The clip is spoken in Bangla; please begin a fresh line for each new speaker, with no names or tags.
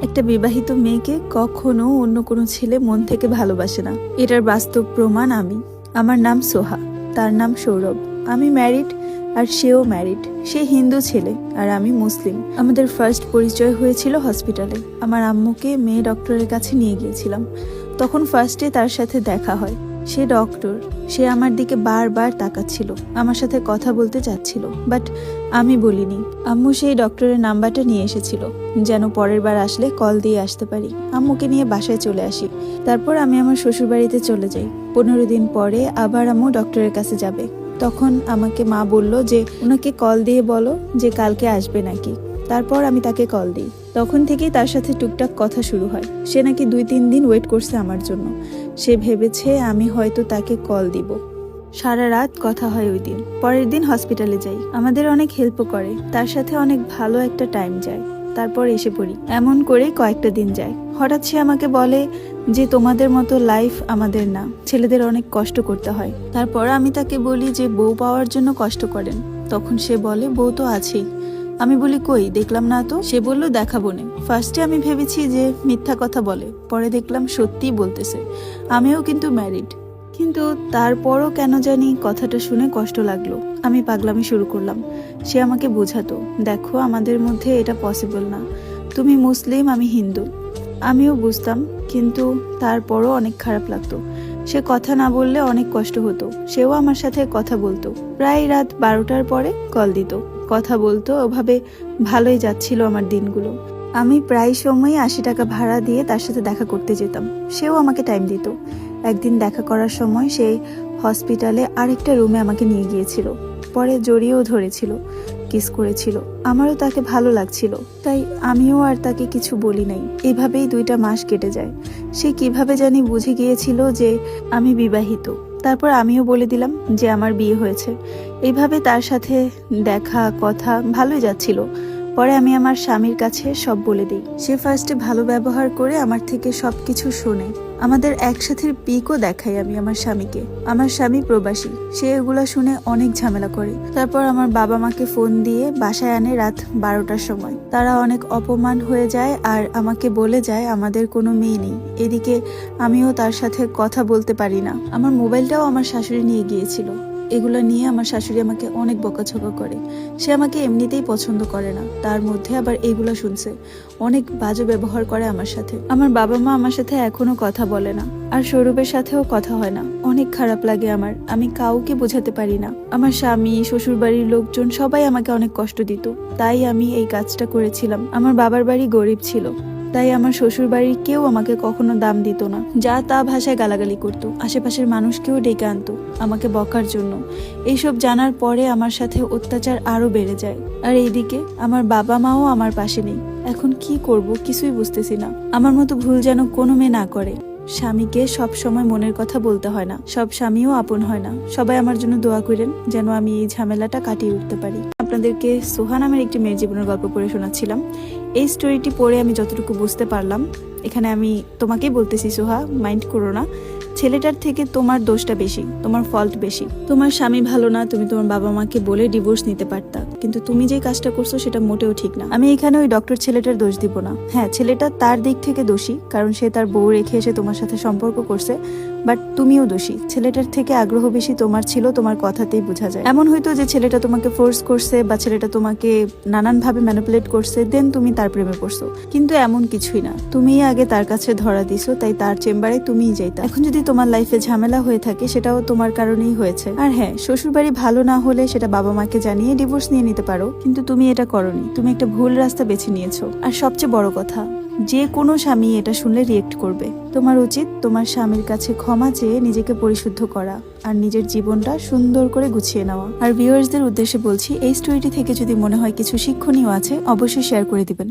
একটা বিবাহিত মেয়েকে কখনো অন্য কোনো ছেলে মন থেকে ভালোবাসে না। এটার বাস্তব প্রমাণ আমি। আমার নাম সোহা, তার নাম সৌরভ। আমি ম্যারিড আর সেও ম্যারিড। সে হিন্দু ছেলে আর আমি মুসলিম। আমাদের ফার্স্ট পরিচয় হয়েছিল হসপিটালে। আমার আম্মুকে মেয়ে ডক্টরের কাছে নিয়ে গিয়েছিলাম। তখন ফার্স্টে তার সাথে দেখা হয়। সে ডক্টর। সে আমার দিকে বারবার তাকাচ্ছিল, আমার সাথে কথা বলতে চাচ্ছিল, বাট আমি বলিনি। আম্মু সেই ডক্টরের নাম্বারটা নিয়ে এসেছিল যেন পরের বার আসলে কল দিয়ে আসতে পারি। আম্মুকে নিয়ে বাসায় চলে আসি। তারপর আমি আমার শ্বশুরবাড়িতে চলে যাই। 15 দিন পরে আবার আম্মু ডক্টরের কাছে যাবে। তখন আমাকে মা বলল যে ওনাকে কল দিয়ে বলো যে কালকে আসবে নাকি। তারপর আমি তাকে কল দিই। তখন থেকেই তার সাথে টুকটাক কথা শুরু হয়। সে নাকি 2-3 দিন ওয়েট করছে আমার জন্য। সে ভেবেছে আমি হয়তো তাকে কল দিব। সারা রাত কথা হয় ওই দিন। পরের দিন হসপিটালে যাই। আমাদের অনেক হেল্পও করে। তার সাথে অনেক ভালো একটা টাইম যায়। তারপর এসে পড়ি। এমন করে কয়েকটা দিন যায়। হঠাৎ সে আমাকে বলে যে তোমাদের মতো লাইফ আমাদের না, ছেলেদের অনেক কষ্ট করতে হয়। তারপর আমি তাকে বলি যে বউ পাওয়ার জন্য কষ্ট করেন। তখন সে বলে বউ তো আছেই। আমি বলি কই, দেখলাম না তো। সে বলল দেখাবো না। ফার্স্টে আমি ভেবেছি যে মিথ্যা কথা বলে, পরে দেখলাম সত্যিই বলতেছে। আমিও কিন্তু ম্যারিড। কিন্তু তারপরও কেন জানি কথাটা শুনে কষ্ট লাগলো। আমি পাগলামি শুরু করলাম। সে আমাকে বোঝাতো, দেখো আমাদের মধ্যে এটা পসিবল না। তুমি মুসলিম, আমি হিন্দু। আমিও বুঝতাম, কিন্তু তারপরও অনেক খারাপ লাগতো। সে কথা না বললে অনেক কষ্ট হতো। সেও আমার সাথে কথা বলতো। প্রায় রাত 12টার পরে কল দিত, কথা বলতো। ওভাবে ভালোই যাচ্ছিল আমার দিনগুলো। আমি প্রায় সময় 80 টাকা ভাড়া দিয়ে তার সাথে দেখা করতে যেতাম। সেও আমাকে টাইম দিত। একদিন দেখা করার সময় সে হসপিটালে আরেকটা রুমে আমাকে নিয়ে গিয়েছিল। পরে জড়িয়েও ধরেছিল, কিস করেছিল। আমারও তাকে ভালো লাগছিল, তাই আমিও আর তাকে কিছু বলি নাই। এভাবেই 2টা মাস কেটে যায়। সে কিভাবে জানি বুঝে গিয়েছিল যে আমি বিবাহিত। তারপর আমিও বলে দিলাম যে আমার বিয়ে হয়েছে। এইভাবে তার সাথে দেখা কথা ভালোই যাচ্ছিল। পরে আমি আমার স্বামীর কাছে সব বলে দিই। সে ফার্স্টে ভালো ব্যবহার করে আমার থেকে সবকিছু শোনে। আমাদের একসাথে পিকও দেখাই আমি আমার স্বামীকে। আমার স্বামী প্রবাসী, সে এগুলা শুনে অনেক ঝামেলা করে। তারপর আমার বাবা মাকে ফোন দিয়ে বাসায় আনে রাত 12টার সময়। তারা অনেক অপমান হয়ে যায় আর আমাকে বলে যায় আমাদের কোনো মেয়ে নেই। এদিকে আমিও তার সাথে কথা বলতে পারি না। আমার মোবাইলটাও আমার শাশুড়ি নিয়ে গিয়েছিল। এগুলো নিয়ে আমার শাশুড়ি আমাকে অনেক বকাঝকা করে। সে আমাকে এমনিতেই পছন্দ করে না, তার মধ্যে আবার এইগুলা শুনছে। অনেক বাজে ব্যবহার করে আমার সাথে। আমার বাবা মা আমার সাথে এখনো কথা বলে না, আর সৌরভের সাথেও কথা হয় না। অনেক খারাপ লাগে আমার। আমি কাউকে বোঝাতে পারি না। আমার স্বামী, শ্বশুর বাড়ির লোকজন সবাই আমাকে অনেক কষ্ট দিত। তাই আমি এই কাজটা করেছিলাম। আমার বাবার বাড়ি গরিব ছিল, তাই আমার শ্বশুর বাড়ির কেউ আমাকে কখনো দাম দিত না। যা তা ভাষায় গালাগালি করতো। আশেপাশের মানুষকেও ডেকে আনতো আমাকে বকার জন্য। এইসব জানার পরে আমার সাথে অত্যাচার আরো বেড়ে যায়। আর এইদিকে আমার বাবা মাও আমার পাশে নেই। এখন কি করব কিছুই বুঝতেছি না। আমার মতো ভুল যেন কোনো মেয়ে না করে। স্বামীকে সব সময় মনের কথা বলতে হয় না, সব স্বামীও আপন হয় না। সবাই আমার জন্য দোয়া করেন যেন আমি এই ঝামেলাটা কাটিয়ে উঠতে পারি। আপনাদেরকে সোহা নামের একটি মেয়ের জীবনের গল্প পড়ে শোনাচ্ছিলাম। এই স্টোরিটি পড়ে আমি যতটুকু বুঝতে পারলাম, এখানে আমি তোমাকেই বলতেছি সোহা, মাইন্ড করো না। ছেলেটার থেকে তোমার দোষটা বেশি, তোমার ফল্ট বেশি। তোমার স্বামী ভালো না, তুমি তোমার বাবা মাকে বলে ডিভোর্স নিতে পারতা, কিন্তু তুমি যে কাজটা করছো সেটা মোটেও ঠিক না। আমি এখানে ওই ডক্টর ছেলেটার দোষ দিব না। হ্যাঁ, ছেলেটা তার দিক থেকে দোষী, কারণ সে তার বউ রেখে এসে তোমার সাথে সম্পর্ক করছে। বাট তুমিও দোষী। ছেলেটার থেকে আগ্রহ বেশি তোমার ছিল, তোমার কথাতেই বোঝা যায়। এমন হয়তো যে ছেলেটা তোমাকে ফোর্স করছে বা ছেলেটা তোমাকে নানানভাবে ম্যানিপুলেট করছে, দেন তুমি তার প্রেমে পড়ছো। কিন্তু এমন কিছুই না। তুমিই আগে তার কাছে ধরা দিছো, তাই তার চেম্বারে তুমিই যাইতা। এখন যদি তোমার লাইফে ঝামেলা হয়ে থাকে, সেটাও তোমার কারণেই হয়েছে। আর হ্যাঁ, শ্বশুরবাড়ি ভালো না হলে সেটা বাবা মাকে জানিয়ে ডিভোর্স নিয়ে নিতে পারো, কিন্তু তুমি এটা করোনি। তুমি একটা ভুল রাস্তা বেছে নিয়েছো। আর সবচেয়ে বড় কথা, যে কোনো স্বামী এটা শুনলে রিয়েক্ট করবে। তোমার উচিত তোমার স্বামীর কাছে ক্ষমা চেয়ে নিজেকে পরিশুদ্ধ করা আর নিজের জীবনটা সুন্দর করে গুছিয়ে নেওয়া। আর ভিউয়ার্সদের উদ্দেশ্যে বলছি, এই স্টোরিটি থেকে যদি মনে হয় কিছু শিক্ষণীয় আছে, অবশ্যই শেয়ার করে দিবেন।